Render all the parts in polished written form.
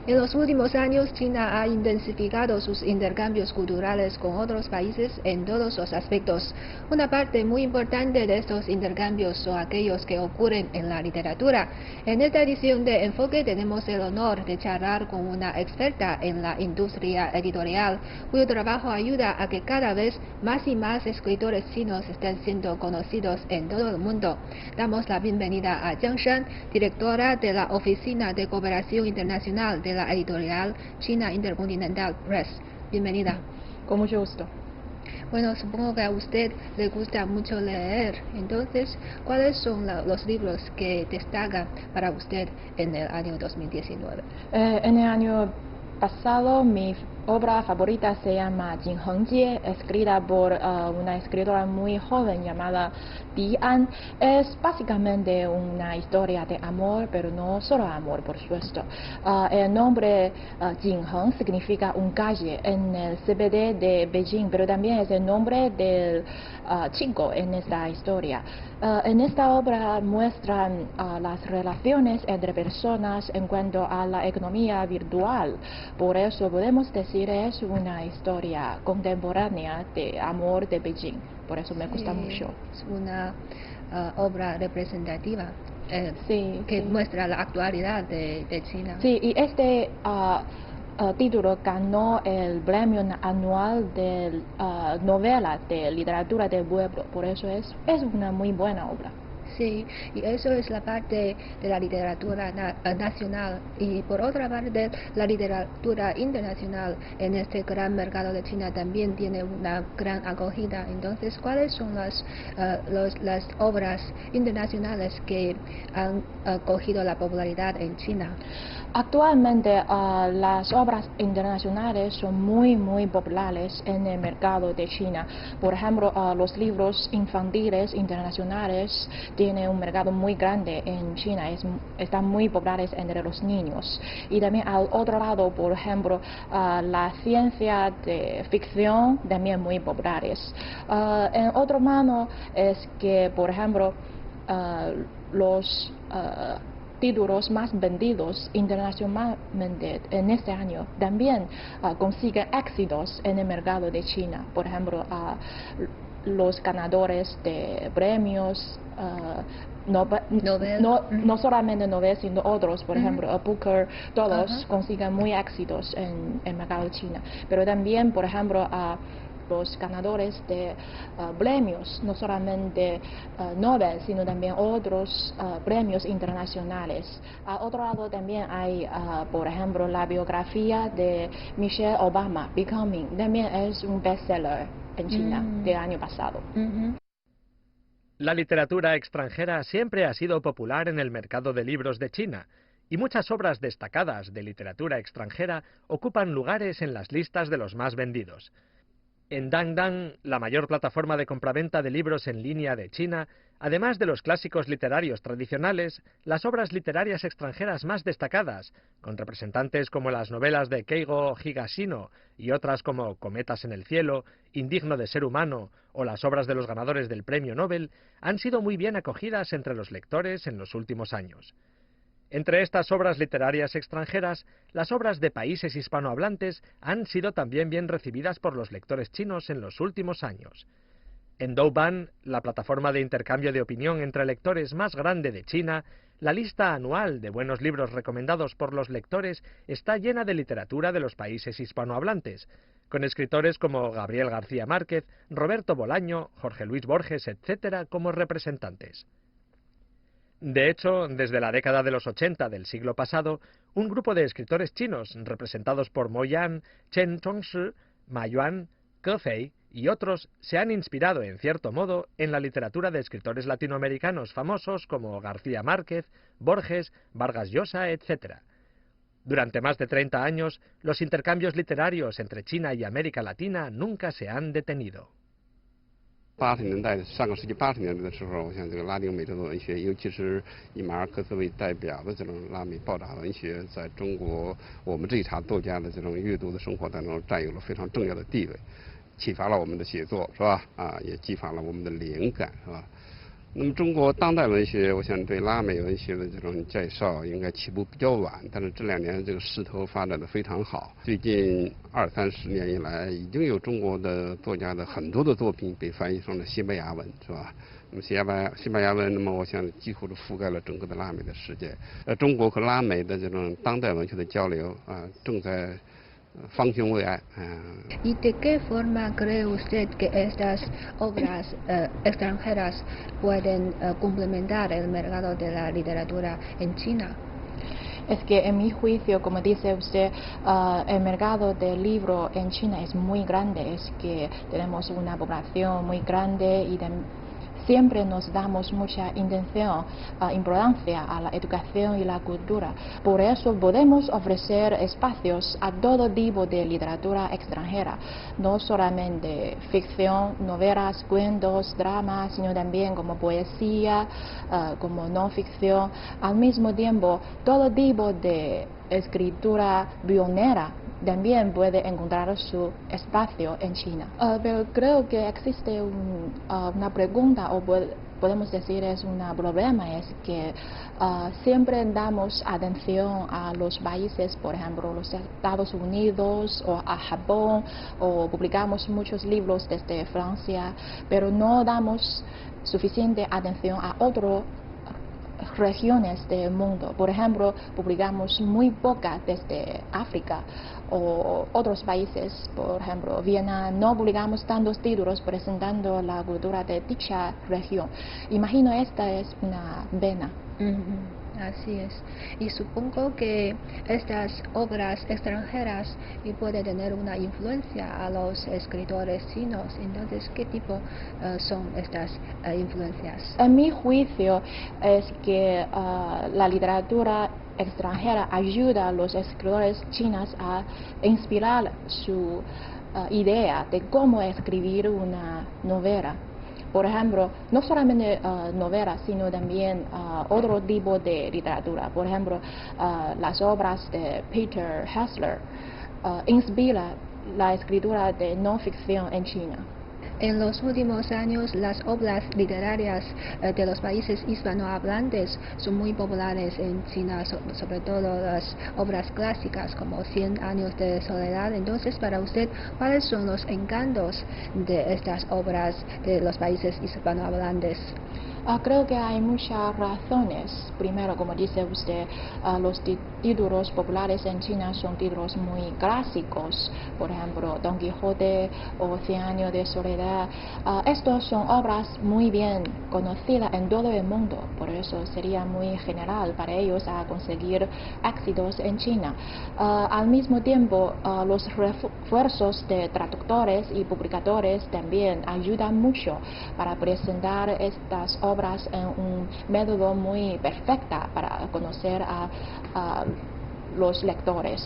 En los últimos años, China ha intensificado sus intercambios culturales con otros países en todos los aspectos. Una parte muy importante de estos intercambios son aquellos que ocurren en la literatura. En esta edición de Enfoque tenemos el honor de charlar con una experta en la industria editorial, cuyo trabajo ayuda a que cada vez más y más escritores chinos estén siendo conocidos en todo el mundo. Damos la bienvenida a Jiang Shan, directora de la Oficina de Cooperación Internacional de la editorial China Intercontinental Press. Bienvenida. Con mucho gusto. Bueno, supongo que a usted le gusta mucho leer. Entonces, ¿cuáles son los libros que destacan para usted en el año 2019? En el año pasado, mi obra favorita se llama Jin Hengjie, escrita por una escritora muy joven llamada Di An. Es básicamente una historia de amor, pero no solo amor, por supuesto. El nombre Jinheng significa un calle en el CBD de Beijing, pero también es el nombre del chico en esta historia. En esta obra muestran las relaciones entre personas en cuanto a la economía virtual. Por eso podemos decir es una historia contemporánea de amor de Beijing. Por eso me gusta mucho. Es una obra representativa que sí. muestra la actualidad de China. Sí, y este título ganó el premio anual de novela de literatura del pueblo. Por eso es una muy buena obra. Sí, y eso es la parte de la literatura nacional. Y por otra parte, la literatura internacional en este gran mercado de China también tiene una gran acogida. Entonces, ¿cuáles son las obras internacionales que han cogido la popularidad en China? Actualmente las obras internacionales son muy populares en el mercado de China. Por ejemplo, los libros infantiles internacionales tienen un mercado muy grande en China, están muy populares entre los niños. Y también al otro lado, por ejemplo, la ciencia de ficción también muy populares. En otro mano es que, por ejemplo, los títulos más vendidos internacionalmente en este año también consiguen éxitos en el mercado de China. Por ejemplo, los ganadores de premios, no solamente novelas, sino otros, por ejemplo, Booker, todos consiguen muy éxitos en el mercado de China. Pero también, por ejemplo, los ganadores de premios, no solamente Nobel, sino también otros premios internacionales. A otro lado también hay, por ejemplo, la biografía de Michelle Obama, Becoming, también es un bestseller en China del año pasado. La literatura extranjera siempre ha sido popular en el mercado de libros de China, y muchas obras destacadas de literatura extranjera ocupan lugares en las listas de los más vendidos. En Dangdang, la mayor plataforma de compraventa de libros en línea de China, además de los clásicos literarios tradicionales, las obras literarias extranjeras más destacadas, con representantes como las novelas de Keigo Higashino y otras como Cometas en el cielo, Indigno de ser humano o las obras de los ganadores del Premio Nobel, han sido muy bien acogidas entre los lectores en los últimos años. Entre estas obras literarias extranjeras, las obras de países hispanohablantes han sido también bien recibidas por los lectores chinos en los últimos años. En Douban, la plataforma de intercambio de opinión entre lectores más grande de China, la lista anual de buenos libros recomendados por los lectores está llena de literatura de los países hispanohablantes, con escritores como Gabriel García Márquez, Roberto Bolaño, Jorge Luis Borges, etc., como representantes. De hecho, desde la década de los 80 del siglo pasado, un grupo de escritores chinos representados por Mo Yan, Chen Chongshi, Ma Yuan, Ke Fei y otros se han inspirado en cierto modo en la literatura de escritores latinoamericanos famosos como García Márquez, Borges, Vargas Llosa, etc. Durante más de 30 años, los intercambios literarios entre China y América Latina nunca se han detenido. 80年代上个世纪80年代的时候，像这个拉丁美洲的文学，尤其是以马尔克斯为代表的这种拉美报答文学，在中国我们这一茬作家的这种阅读的生活当中占有了非常重要的地位，启发了我们的写作，是吧？也激发了我们的灵感，是吧？那么中国当代文学，我想对拉美文学的这种介绍应该起步比较晚，但是这2年这个势头发展得非常好。最近20-30年以来，已经有中国的作家的很多的作品被翻译成了西班牙文，是吧？那么西班牙文，那么我想几乎是覆盖了整个的拉美的世界。中国和拉美的这种当代文学的交流正在方兴未艾。¿Y de qué forma cree usted que estas obras extranjeras pueden complementar el mercado de la literatura en China? Es que en mi juicio, como dice usted, el mercado del libro en China es muy grande, es que tenemos una población muy grande y siempre nos damos mucha importancia a la educación y la cultura. Por eso podemos ofrecer espacios a todo tipo de literatura extranjera, no solamente ficción, novelas, cuentos, dramas, sino también como poesía, como no ficción. Al mismo tiempo, todo tipo de escritura pionera también puede encontrar su espacio en China. Pero creo que existe una pregunta, o podemos decir es un problema, es que siempre damos atención a los países, por ejemplo, los Estados Unidos o a Japón, o publicamos muchos libros desde Francia, pero no damos suficiente atención a otros regiones del mundo. Por ejemplo, publicamos muy poca desde África o otros países. Por ejemplo, Viena, no publicamos tantos títulos presentando la cultura de dicha región. Imagino esta es una pena. Así es. Y supongo que estas obras extranjeras pueden tener una influencia a los escritores chinos. Entonces, ¿qué tipo son estas influencias? En mi juicio es que la literatura extranjera ayuda a los escritores chinos a inspirar su idea de cómo escribir una novela. Por ejemplo, no solamente novelas, sino también otro tipo de literatura. Por ejemplo, las obras de Peter Hessler inspiran la escritura de no ficción en China. En los últimos años, las obras literarias de los países hispanohablantes son muy populares en China, sobre todo las obras clásicas como 100 años de soledad. Entonces, para usted, ¿cuáles son los encantos de estas obras de los países hispanohablantes? Creo que hay muchas razones. Primero, como dice usted, los títulos populares en China son títulos muy clásicos. Por ejemplo, Don Quijote o 100 años de soledad. Estos son obras muy bien conocidas en todo el mundo. Por eso sería muy general para ellos a conseguir éxitos en China. Al mismo tiempo, los refuerzos de traductores y publicadores también ayudan mucho para presentar estas obras en un método muy perfecto para conocer a los lectores.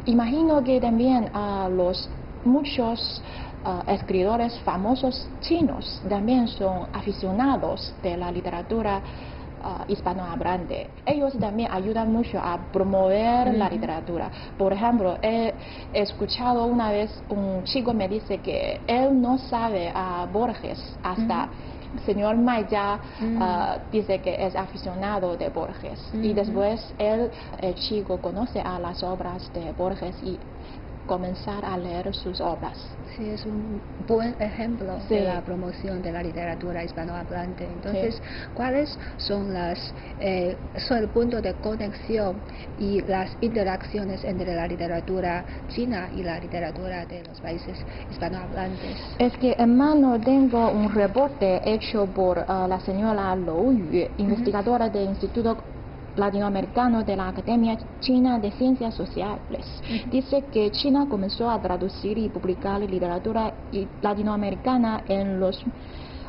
Imagino que también los muchos escritores famosos chinos también son aficionados de la literatura hispanohablante. Ellos también ayudan mucho a promover la literatura. Por ejemplo, he escuchado una vez un chico me dice que él no sabe a Borges hasta señor Maya dice que es aficionado de Borges y después el chico conoce a las obras de Borges y comenzar a leer sus obras. Sí, es un buen ejemplo de la promoción de la literatura hispanohablante. Entonces, ¿cuáles son el punto de conexión y las interacciones entre la literatura china y la literatura de los países hispanohablantes? Es que en mano tengo un reporte hecho por la señora Lou Yu, investigadora del Instituto Latinoamericano de la Academia China de Ciencias Sociales. Dice que China comenzó a traducir y publicar literatura latinoamericana en los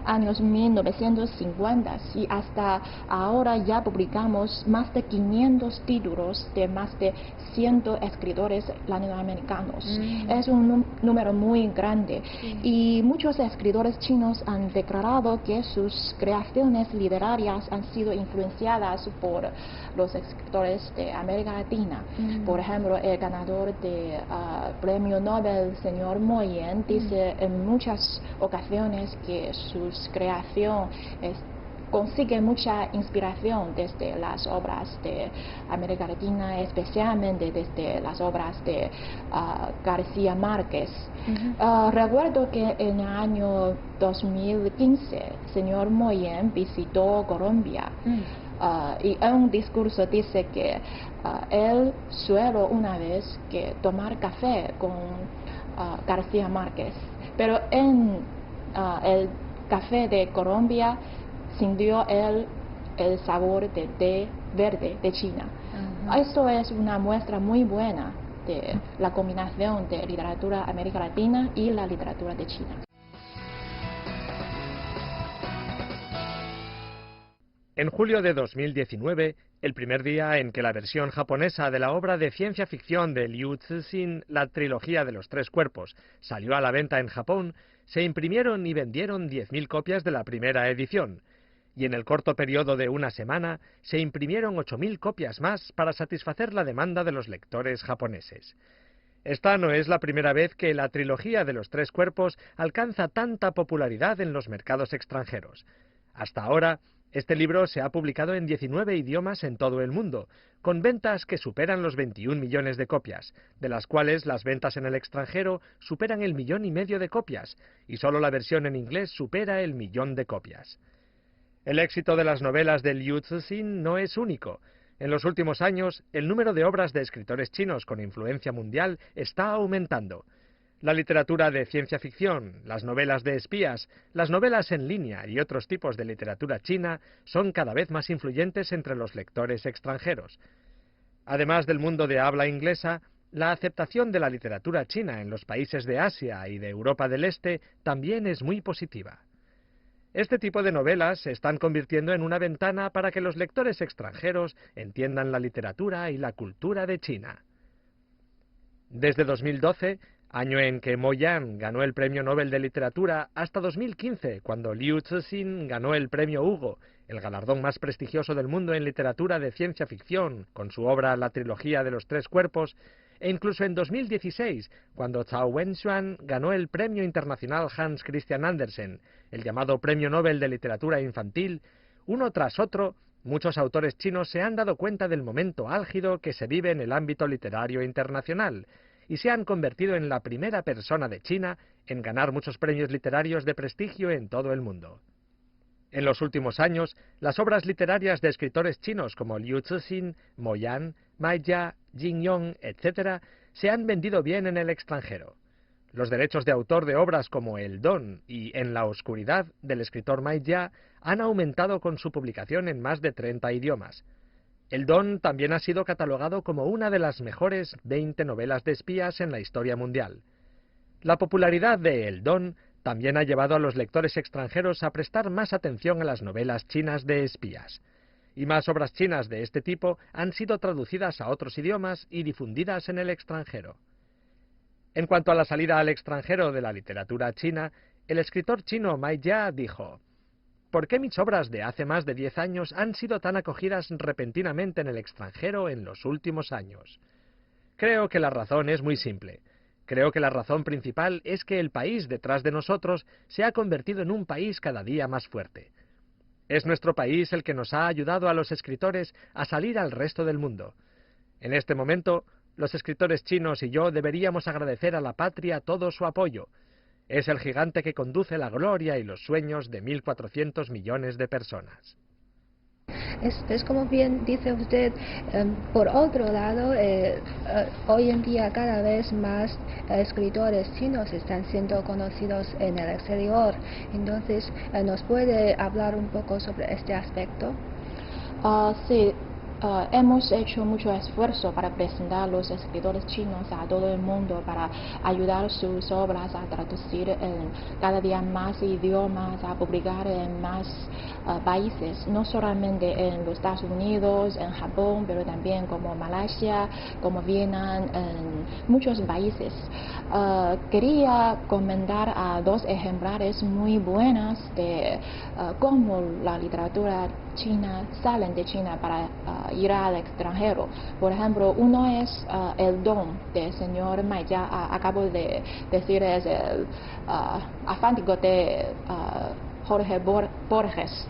años 1950 y hasta ahora ya publicamos más de 500 títulos de más de 100 escritores latinoamericanos. Es un número muy grande y muchos escritores chinos han declarado que sus creaciones literarias han sido influenciadas por los escritores de América Latina. Por ejemplo, el ganador de premio Nobel, señor Mo Yan, dice en muchas ocasiones que sus creación consigue mucha inspiración desde las obras de América Latina, especialmente desde las obras de García Márquez. Recuerdo que en el año 2015, el señor Moyen visitó Colombia y en un discurso dice que él suelo una vez que tomar café con García Márquez, pero en el café de Colombia sintió el sabor de té verde de China. Esto es una muestra muy buena de la combinación de literatura América Latina y la literatura de China. En julio de 2019, el primer día en que la versión japonesa de la obra de ciencia ficción de Liu Cixin, la trilogía de los tres cuerpos, salió a la venta en Japón, se imprimieron y vendieron 10.000 copias de la primera edición, y en el corto periodo de una semana se imprimieron 8.000 copias más para satisfacer la demanda de los lectores japoneses. Esta no es la primera vez que la trilogía de los tres cuerpos alcanza tanta popularidad en los mercados extranjeros. Hasta ahora, este libro se ha publicado en 19 idiomas en todo el mundo, con ventas que superan los 21 millones de copias, de las cuales las ventas en el extranjero superan el 1,5 millones de copias, y solo la versión en inglés supera el 1.000.000 de copias. El éxito de las novelas de Liu Cixin no es único. En los últimos años, el número de obras de escritores chinos con influencia mundial está aumentando. La literatura de ciencia ficción, las novelas de espías, las novelas en línea y otros tipos de literatura china son cada vez más influyentes entre los lectores extranjeros. Además del mundo de habla inglesa, la aceptación de la literatura china en los países de Asia y de Europa del Este también es muy positiva. Este tipo de novelas se están convirtiendo en una ventana para que los lectores extranjeros entiendan la literatura y la cultura de China. Desde 2012, año en que Mo Yan ganó el Premio Nobel de Literatura, hasta 2015, cuando Liu Cixin ganó el Premio Hugo, el galardón más prestigioso del mundo en literatura de ciencia ficción, con su obra La trilogía de los tres cuerpos, e incluso en 2016, cuando Zhao Wenxuan ganó el Premio Internacional Hans Christian Andersen, el llamado Premio Nobel de Literatura Infantil, uno tras otro, muchos autores chinos se han dado cuenta del momento álgido que se vive en el ámbito literario internacional, y se han convertido en la primera persona de China en ganar muchos premios literarios de prestigio en todo el mundo. En los últimos años, las obras literarias de escritores chinos como Liu Cixin, Mo Yan, Mai Jia, Jin Yong, etc., se han vendido bien en el extranjero. Los derechos de autor de obras como El Don y En la oscuridad del escritor Mai Jia han aumentado con su publicación en más de 30 idiomas. El Don también ha sido catalogado como una de las mejores 20 novelas de espías en la historia mundial. La popularidad de El Don también ha llevado a los lectores extranjeros a prestar más atención a las novelas chinas de espías. Y más obras chinas de este tipo han sido traducidas a otros idiomas y difundidas en el extranjero. En cuanto a la salida al extranjero de la literatura china, el escritor chino Mai Jia dijo: ¿Por qué mis obras de hace más de 10 años han sido tan acogidas repentinamente en el extranjero en los últimos años? Creo que la razón es muy simple. Creo que la razón principal es que el país detrás de nosotros se ha convertido en un país cada día más fuerte. Es nuestro país el que nos ha ayudado a los escritores a salir al resto del mundo. En este momento, los escritores chinos y yo deberíamos agradecer a la patria todo su apoyo. Es el gigante que conduce la gloria y los sueños de 1.400 millones de personas. Es como bien dice usted, por otro lado, hoy en día cada vez más escritores chinos están siendo conocidos en el exterior. Entonces, ¿nos puede hablar un poco sobre este aspecto? Sí. Hemos hecho mucho esfuerzo para presentar a los escritores chinos a todo el mundo, para ayudar sus obras a traducir en cada día más idiomas, a publicar en más países, no solamente en los Estados Unidos, en Japón, pero también como Malasia, como Vietnam, en muchos países. Quería comentar a 2 ejemplares muy buenos de cómo la literatura china salen de China para ir al extranjero. Por ejemplo, uno es El Don del señor Mai Jia. Acabo de decir, es el afántico de Jorge Borges.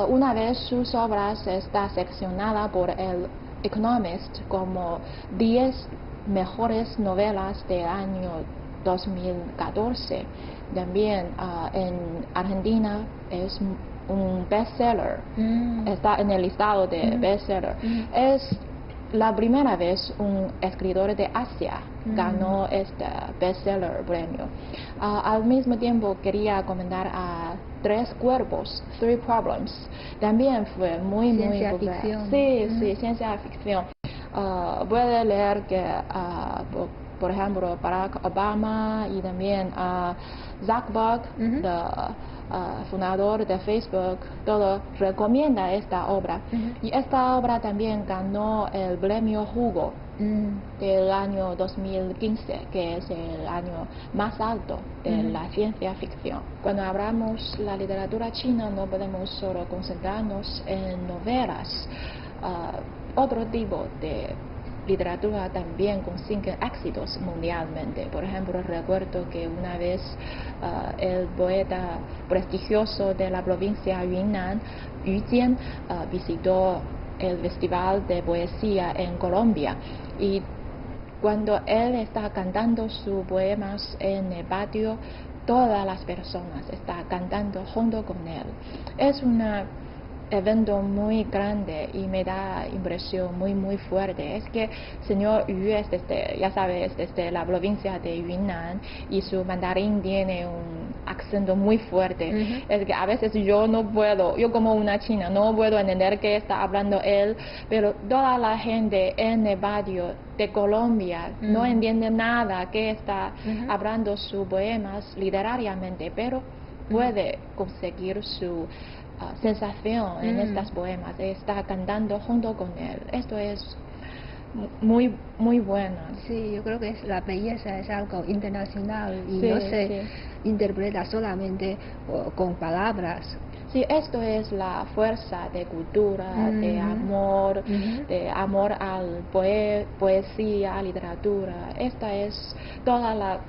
Una vez sus obras está seccionada por el Economist como 10 mejores novelas del año 2014. También en Argentina es un bestseller, está en el listado de bestseller. Es la primera vez un escritor de Asia ganó este bestseller premio. Al mismo tiempo quería comentar a Tres Cuerpos, Three Problems. También fue muy Ciencia popular. ficción. Sí, ciencia ficción. Puede leer que, por ejemplo, Barack Obama y también Zuckerberg, fundador de Facebook, todo recomienda esta obra. Y esta obra también ganó el premio Hugo del año 2015, que es el año más alto de la ciencia ficción. Cuando hablamos de la literatura china, no podemos solo concentrarnos en novelas. Otro tipo de literatura también consigue éxitos mundialmente. Por ejemplo, recuerdo que una vez el poeta prestigioso de la provincia Yunnan, Yu Jian, visitó el Festival de Poesía en Colombia, y cuando él está cantando sus poemas en el patio, todas las personas están cantando junto con él. Es un evento muy grande y me da impresión muy fuerte. Es que señor Yu es ya sabes, desde la provincia de Yunnan, y su mandarín tiene un acento muy fuerte. Es que a veces yo como una china no puedo entender qué está hablando él, pero toda la gente en el barrio de Colombia no entiende nada que está hablando sus poemas literariamente, pero puede conseguir su sensación en estas poemas, está cantando junto con él. Esto es muy bueno. Sí, yo creo que la belleza es algo internacional y Sí, no se interpreta solamente con palabras. Sí, esto es la fuerza de cultura, de amor al poesía, literatura. Esta es toda la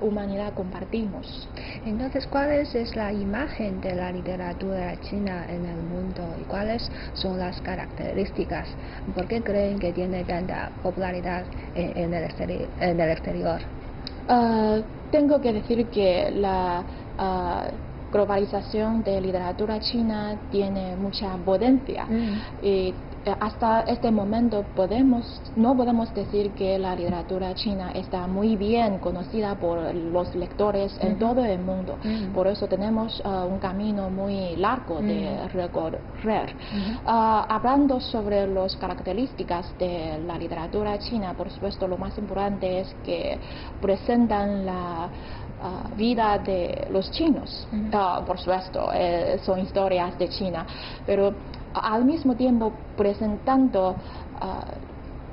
humanidad compartimos. Entonces, ¿cuál es la imagen de la literatura china en el mundo y cuáles son las características? ¿Por qué creen que tiene tanta popularidad en el exterior? Tengo que decir que la globalización de literatura china tiene mucha potencia, y hasta este momento no podemos decir que la literatura china está muy bien conocida por los lectores en todo el mundo. Por eso tenemos un camino muy largo de recorrer. Hablando sobre las características de la literatura china, por supuesto lo más importante es que presentan la vida de los chinos. Por supuesto, son historias de China, pero al mismo tiempo presentando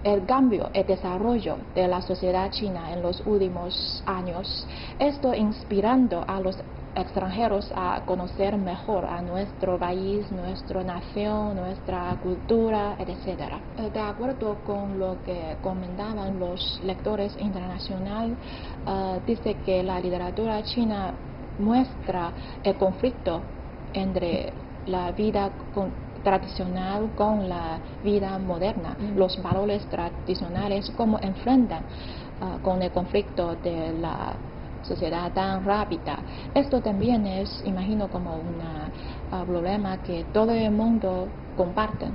el cambio, el desarrollo de la sociedad china en los últimos años. Esto inspirando a los extranjeros a conocer mejor a nuestro país, nuestra nación, nuestra cultura, etc. De acuerdo con lo que comentaban los lectores internacionales, dice que la literatura china muestra el conflicto entre la vida tradicional con la vida moderna, los valores tradicionales, cómo enfrentan con el conflicto de la sociedad tan rápida. Esto también es, imagino, como un problema que todo el mundo comparte.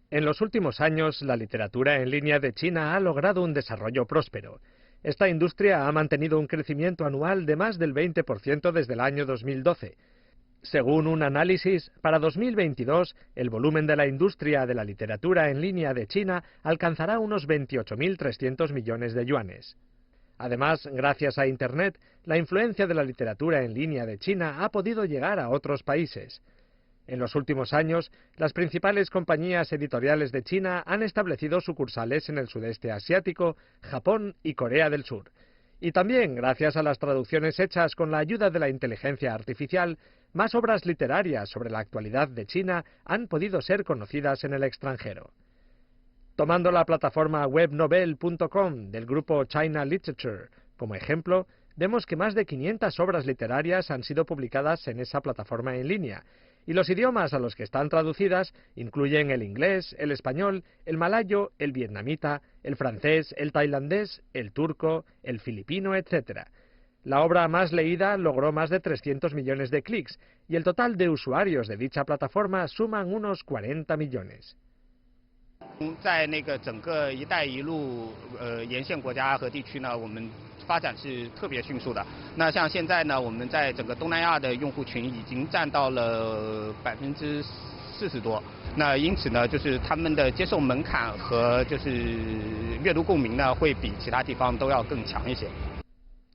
En los últimos años, la literatura en línea de China ha logrado un desarrollo próspero. Esta industria ha mantenido un crecimiento anual de más del 20% desde el año 2012. Según un análisis, para 2022, el volumen de la industria de la literatura en línea de China alcanzará unos 28.300 millones de yuanes. Además, gracias a Internet, la influencia de la literatura en línea de China ha podido llegar a otros países. En los últimos años, las principales compañías editoriales de China han establecido sucursales en el sudeste asiático, Japón y Corea del Sur. Y también, gracias a las traducciones hechas con la ayuda de la inteligencia artificial, más obras literarias sobre la actualidad de China han podido ser conocidas en el extranjero. Tomando la plataforma webnovel.com del grupo China Literature como ejemplo, vemos que más de 500 obras literarias han sido publicadas en esa plataforma en línea, y los idiomas a los que están traducidas incluyen el inglés, el español, el malayo, el vietnamita, el francés, el tailandés, el turco, el filipino, etc. La obra más leída logró más de 300 millones de clics, y el total de usuarios de dicha plataforma suman unos 40 millones. 在那个整个"一带一路"沿线国家和地区呢，我们发展是特别迅速的。那像现在呢，我们在整个东南亚的用户群已经占到了40%多。那因此呢，就是他们的接受门槛和就是阅读共鸣呢，会比其他地方都要更强一些。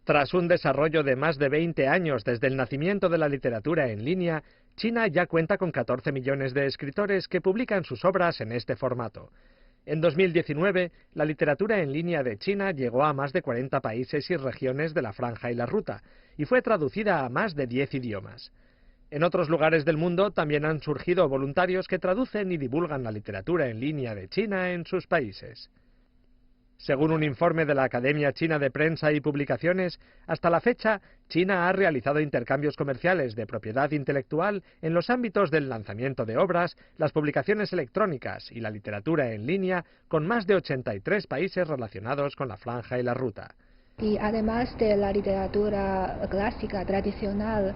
Tras un desarrollo de más de 20 años desde el nacimiento de la literatura en línea, China ya cuenta con 14 millones de escritores que publican sus obras en este formato. En 2019, la literatura en línea de China llegó a más de 40 países y regiones de la Franja y la Ruta, y fue traducida a más de 10 idiomas. En otros lugares del mundo también han surgido voluntarios que traducen y divulgan la literatura en línea de China en sus países. Según un informe de la Academia China de Prensa y Publicaciones, hasta la fecha, China ha realizado intercambios comerciales de propiedad intelectual en los ámbitos del lanzamiento de obras, las publicaciones electrónicas y la literatura en línea con más de 83 países relacionados con la Franja y la Ruta. Y además de la literatura clásica tradicional,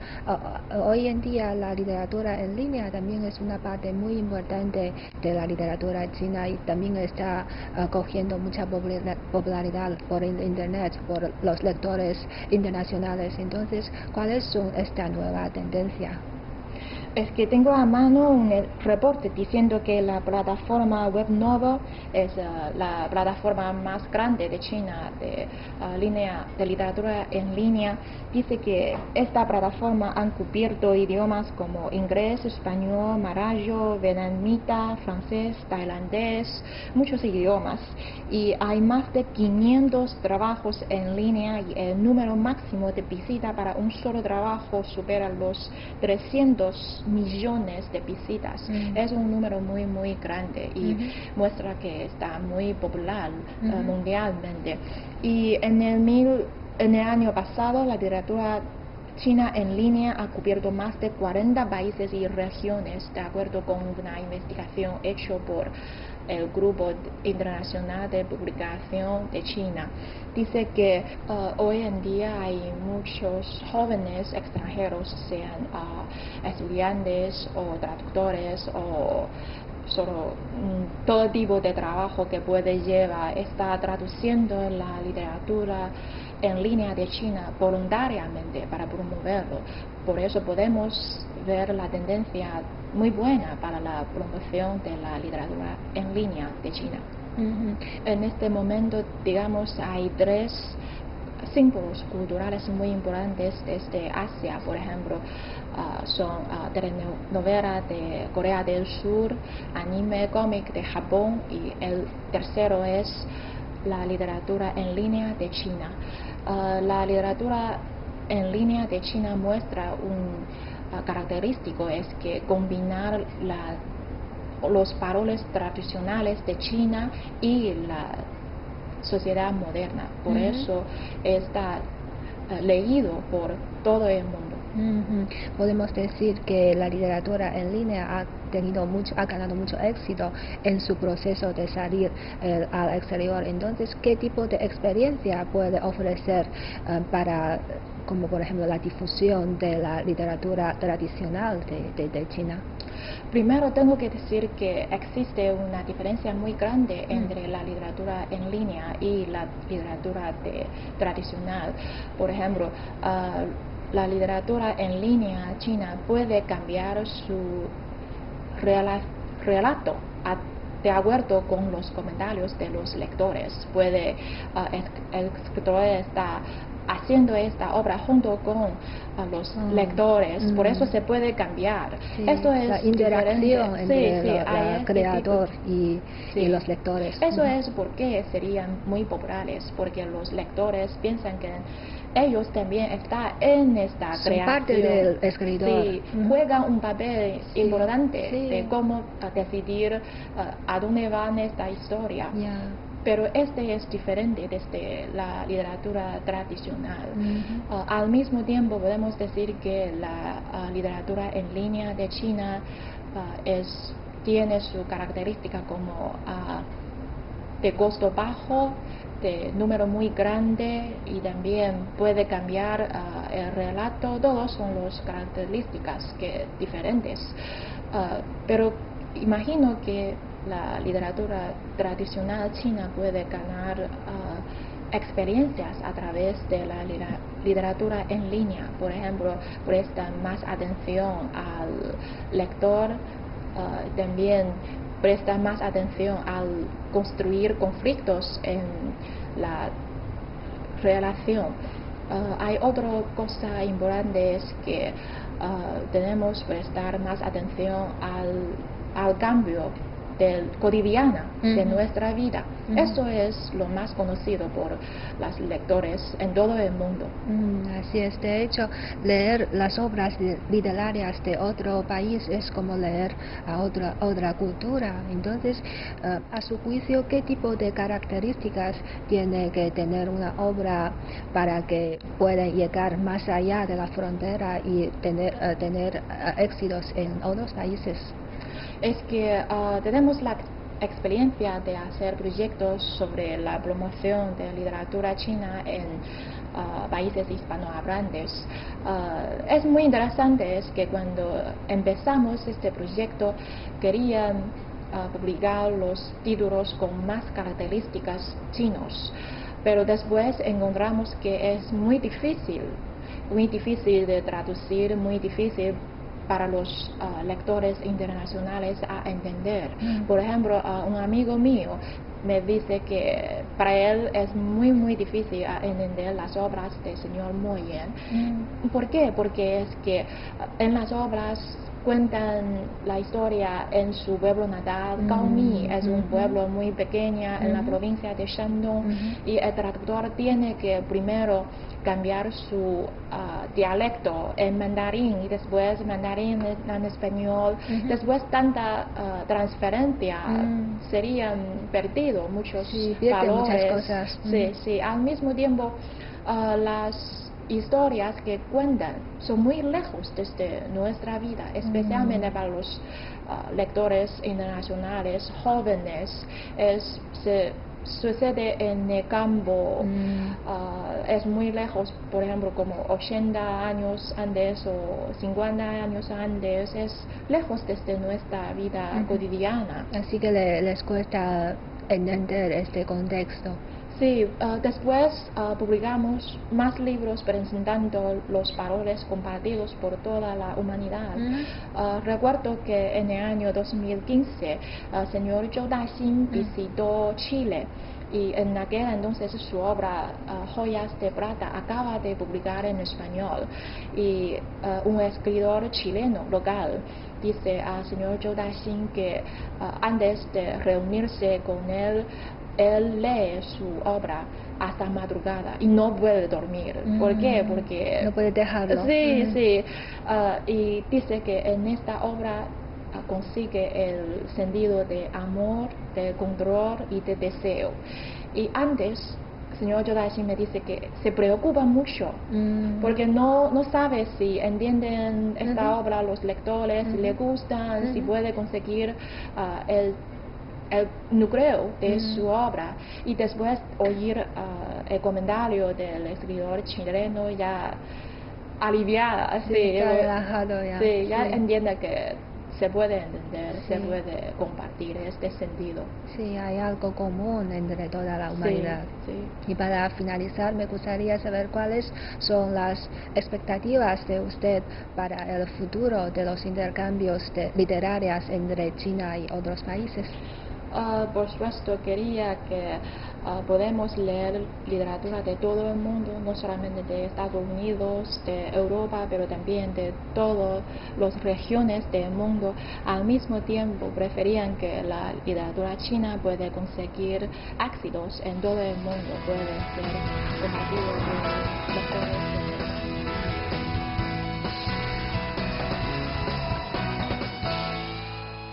hoy en día la literatura en línea también es una parte muy importante de la literatura china y también está cogiendo mucha popularidad por el Internet, por los lectores internacionales. Entonces, ¿cuáles son esta nueva tendencia? Es que tengo a mano un reporte diciendo que la plataforma WebNovel es la plataforma más grande de China de literatura en línea. Dice que esta plataforma ha cubierto idiomas como inglés, español, malayo, vietnamita, francés, tailandés, muchos idiomas. Y hay más de 500 trabajos en línea y el número máximo de visitas para un solo trabajo supera los 300 millones de visitas. Es un número muy grande y muestra que está muy popular mundialmente. Y en el año pasado la literatura china en línea ha cubierto más de 40 países y regiones, de acuerdo con una investigación hecha por el Grupo Internacional de Publicación de China. Dice que hoy en día hay muchos jóvenes extranjeros, sean estudiantes o traductores o solo todo tipo de trabajo que puede llevar, está traduciendo la literatura en línea de China voluntariamente para promoverlo. Por eso podemos ver la tendencia muy buena para la promoción de la literatura en línea de China. En este momento, digamos, hay 3 símbolos culturales muy importantes desde Asia, por ejemplo, son telenovelas de Corea del Sur, anime, cómic de Japón, y el tercero es la literatura en línea de China. La literatura en línea de China muestra un característico, es que combinar los valores tradicionales de China y la sociedad moderna. Por eso está leído por todo el mundo. Podemos decir que la literatura en línea ha ganado mucho éxito en su proceso de salir al exterior. Entonces, ¿qué tipo de experiencia puede ofrecer como por ejemplo la difusión de la literatura tradicional de China? Primero tengo que decir que existe una diferencia muy grande entre la literatura en línea y la literatura tradicional. Por ejemplo, la literatura en línea china puede cambiar su relato de acuerdo con los comentarios de los lectores. El escritor está haciendo esta obra junto con los lectores, por eso se puede cambiar. Esto es la interacción entre el creador y los lectores. Eso es porque serían muy populares, porque los lectores piensan que ellos también están en esta creación. Parte del escritor. Sí, juegan un papel importante de cómo decidir a dónde va esta historia. pero este es diferente desde la literatura tradicional. Al mismo tiempo podemos decir que la literatura en línea de China tiene su característica como de costo bajo, de número muy grande, y también puede cambiar el relato. Todos son las características diferentes, pero imagino que la literatura tradicional china puede ganar experiencias a través de la literatura en línea. Por ejemplo, presta más atención al lector, también presta más atención al construir conflictos en la relación. Hay otra cosa importante, es que tenemos que prestar más atención al cambio cotidiano de nuestra vida. Eso es lo más conocido por los lectores en todo el mundo. Así es. De hecho, leer las obras literarias de otro país es como leer a otra cultura. Entonces, a su juicio, ¿qué tipo de características tiene que tener una obra para que pueda llegar más allá de la frontera y tener éxitos en otros países? Es que tenemos la experiencia de hacer proyectos sobre la promoción de literatura china en países hispanohablantes. Es muy interesante, es que cuando empezamos este proyecto querían publicar los títulos con más características chinos, pero después encontramos que es muy difícil de traducir, muy difícil para los lectores internacionales a entender. Por ejemplo, un amigo mío me dice que para él es muy difícil entender las obras del señor Mo Yan. ¿Por qué? Porque es que en las obras cuentan la historia en su pueblo natal. Gaomi es un pueblo muy pequeño en la provincia de Shandong, y el traductor tiene que primero cambiar su dialecto en mandarín y después mandarín en español. Después tanta transferencia serían perdido muchos valores. Muchas cosas. Sí. Al mismo tiempo, las historias que cuentan son muy lejos desde nuestra vida, especialmente para los lectores internacionales jóvenes. Sucede en el campo, es muy lejos, por ejemplo, como 80 años antes o 50 años antes, es lejos desde nuestra vida cotidiana. Así que les cuesta entender este contexto. Sí, después publicamos más libros presentando los valores compartidos por toda la humanidad. Recuerdo que en el año 2015 el señor Zhou Daxin visitó Chile, y en aquel entonces su obra Joyas de Plata acaba de publicar en español, y un escritor chileno local dice al señor Zhou Daxin que antes de reunirse con él lee su obra hasta madrugada y no puede dormir. ¿Por qué? Porque no puede dejarlo. Sí. Y dice que en esta obra consigue el sentido de amor, de control y de deseo. Y antes el señor Zhou Daxin me dice que se preocupa mucho porque no sabe si entienden esta obra los lectores, si le gustan, si puede conseguir el núcleo de su obra. Y después oír el comentario del escritor chileno, ya aliviada, relajado ya. Sí, ya entiende que se puede entender, se puede compartir este sentido. Sí, hay algo común entre toda la humanidad. Sí. Y para finalizar, me gustaría saber cuáles son las expectativas de usted para el futuro de los intercambios literarios entre China y otros países. Por supuesto, quería que podemos leer literatura de todo el mundo, no solamente de Estados Unidos, de Europa, pero también de todas las regiones del mundo. Al mismo tiempo, preferían que la literatura china puede conseguir éxitos en todo el mundo, puede ser compartido por los lectores.